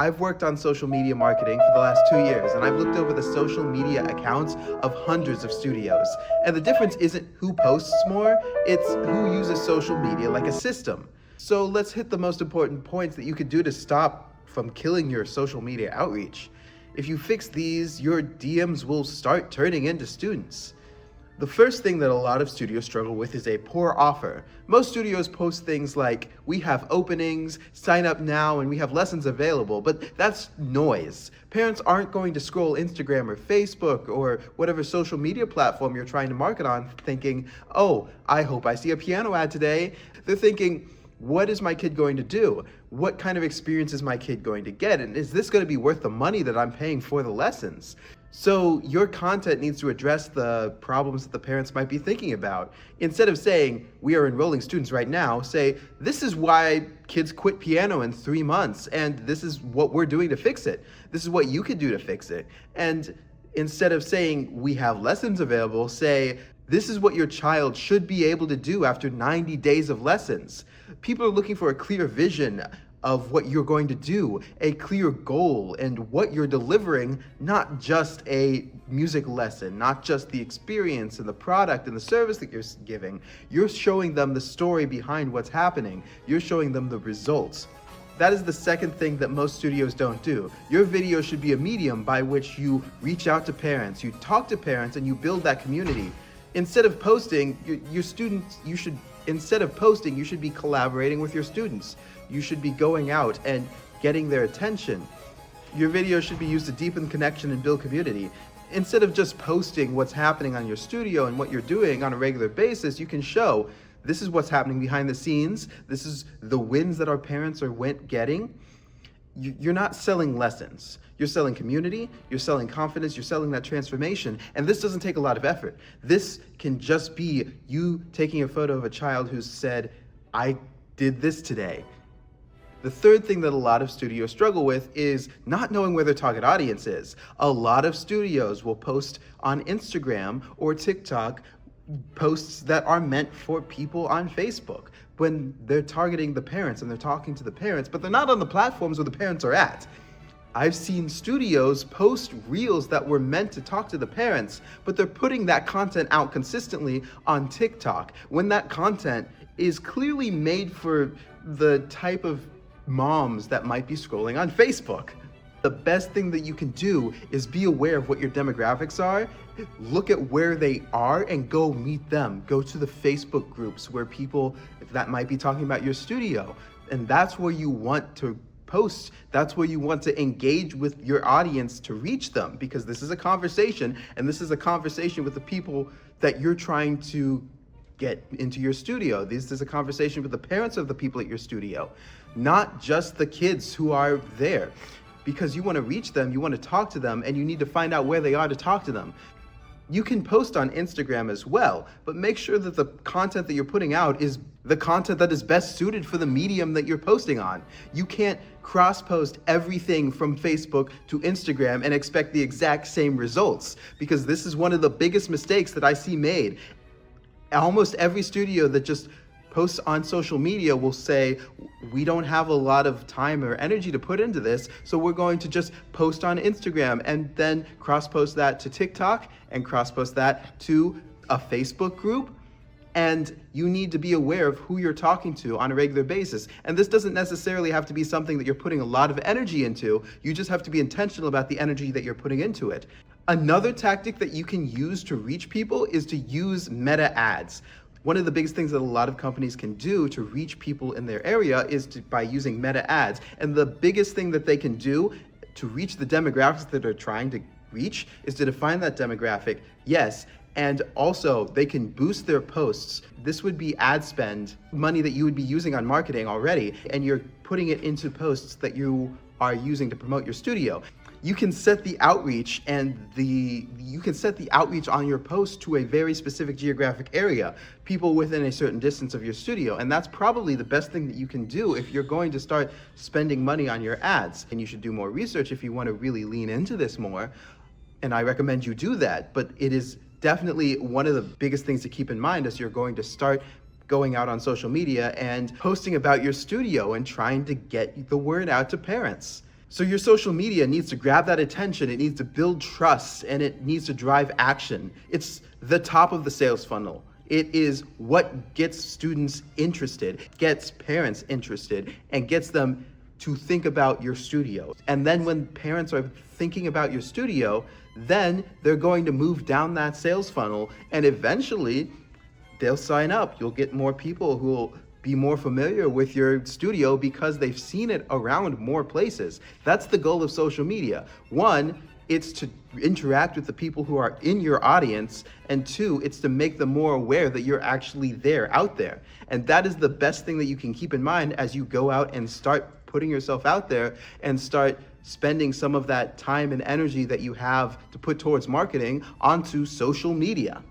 I've worked on social media marketing for the last 2 years, and I've looked over the social media accounts of hundreds of studios. And the difference isn't who posts more, it's who uses social media like a system. So let's hit the most important points that you could do to stop from killing your social media outreach. If you fix these, your DMs will start turning into students. The first thing that a lot of studios struggle with is a poor offer. Most studios post things like, we have openings, sign up now, and we have lessons available, but that's noise. Parents aren't going to scroll Instagram or Facebook or whatever social media platform you're trying to market on thinking, oh, I hope I see a piano ad today. They're thinking, what is my kid going to do? What kind of experience is my kid going to get? And is this going to be worth the money that I'm paying for the lessons? So your content needs to address the problems that the parents might be thinking about. Instead of saying, we are enrolling students right now, say, this is why kids quit piano in 3 months, and this is what we're doing to fix it. This is what you could do to fix it. And instead of saying, we have lessons available, say, this is what your child should be able to do after 90 days of lessons. People are looking for a clear vision of what you're going to do, a clear goal, and what you're delivering, not just a music lesson, not just the experience and the product and the service that you're giving. You're showing them the story behind what's happening. You're showing them the results. That is the second thing that most studios don't do. Your video should be a medium by which you reach out to parents, you talk to parents, and you build that community. Instead of posting, you should be collaborating with your students. You should be going out and getting their attention. Your video should be used to deepen connection and build community. Instead of just posting what's happening on your studio and what you're doing on a regular basis, you can show this is what's happening behind the scenes. This is the wins that our parents are getting. You're not selling lessons. You're selling community, you're selling confidence, you're selling that transformation. And this doesn't take a lot of effort. This can just be you taking a photo of a child who said, I did this today. The third thing that a lot of studios struggle with is not knowing where their target audience is. A lot of studios will post on Instagram or TikTok posts that are meant for people on Facebook when they're targeting the parents and they're talking to the parents, but they're not on the platforms where the parents are at. I've seen studios post reels that were meant to talk to the parents, but they're putting that content out consistently on TikTok when that content is clearly made for the type of moms that might be scrolling on Facebook. The best thing that you can do is be aware of what your demographics are, look at where they are, and go meet them. Go to the Facebook groups where people that might be talking about your studio, and that's where you want to post. That's where you want to engage with your audience to reach them, because this is a conversation, and this is a conversation with the people that you're trying to get into your studio. This is a conversation with the parents of the people at your studio, not just the kids who are there. Because you want to reach them, you want to talk to them, and you need to find out where they are to talk to them. You can post on Instagram as well, but make sure that the content that you're putting out is the content that is best suited for the medium that you're posting on. You can't cross-post everything from Facebook to Instagram and expect the exact same results, because this is one of the biggest mistakes that I see made. Almost every studio that just posts on social media will say, we don't have a lot of time or energy to put into this, so we're going to just post on Instagram and then cross-post that to TikTok and cross-post that to a Facebook group. And you need to be aware of who you're talking to on a regular basis. And this doesn't necessarily have to be something that you're putting a lot of energy into. You just have to be intentional about the energy that you're putting into it. Another tactic that you can use to reach people is to use meta ads. One of the biggest things that a lot of companies can do to reach people in their area is by using meta ads. And the biggest thing that they can do to reach the demographics that they're trying to reach is to define that demographic, yes, and also they can boost their posts. This would be ad spend, money that you would be using on marketing already, and you're putting it into posts that you are using to promote your studio. You can set the outreach on your post to a very specific geographic area, people within a certain distance of your studio, and that's probably the best thing that you can do if you're going to start spending money on your ads. And you should do more research if you want to really lean into this more, and I recommend you do that, but it is definitely one of the biggest things to keep in mind as you're going to start going out on social media and posting about your studio and trying to get the word out to parents. So your social media needs to grab that attention, it needs to build trust, and it needs to drive action. It's the top of the sales funnel. It is what gets students interested, gets parents interested, and gets them to think about your studio. And then when parents are thinking about your studio, then they're going to move down that sales funnel, and eventually they'll sign up. You'll get more people who will be more familiar with your studio because they've seen it around more places. That's the goal of social media. One, it's to interact with the people who are in your audience, and two, it's to make them more aware that you're actually there, out there. And that is the best thing that you can keep in mind as you go out and start putting yourself out there and start spending some of that time and energy that you have to put towards marketing onto social media.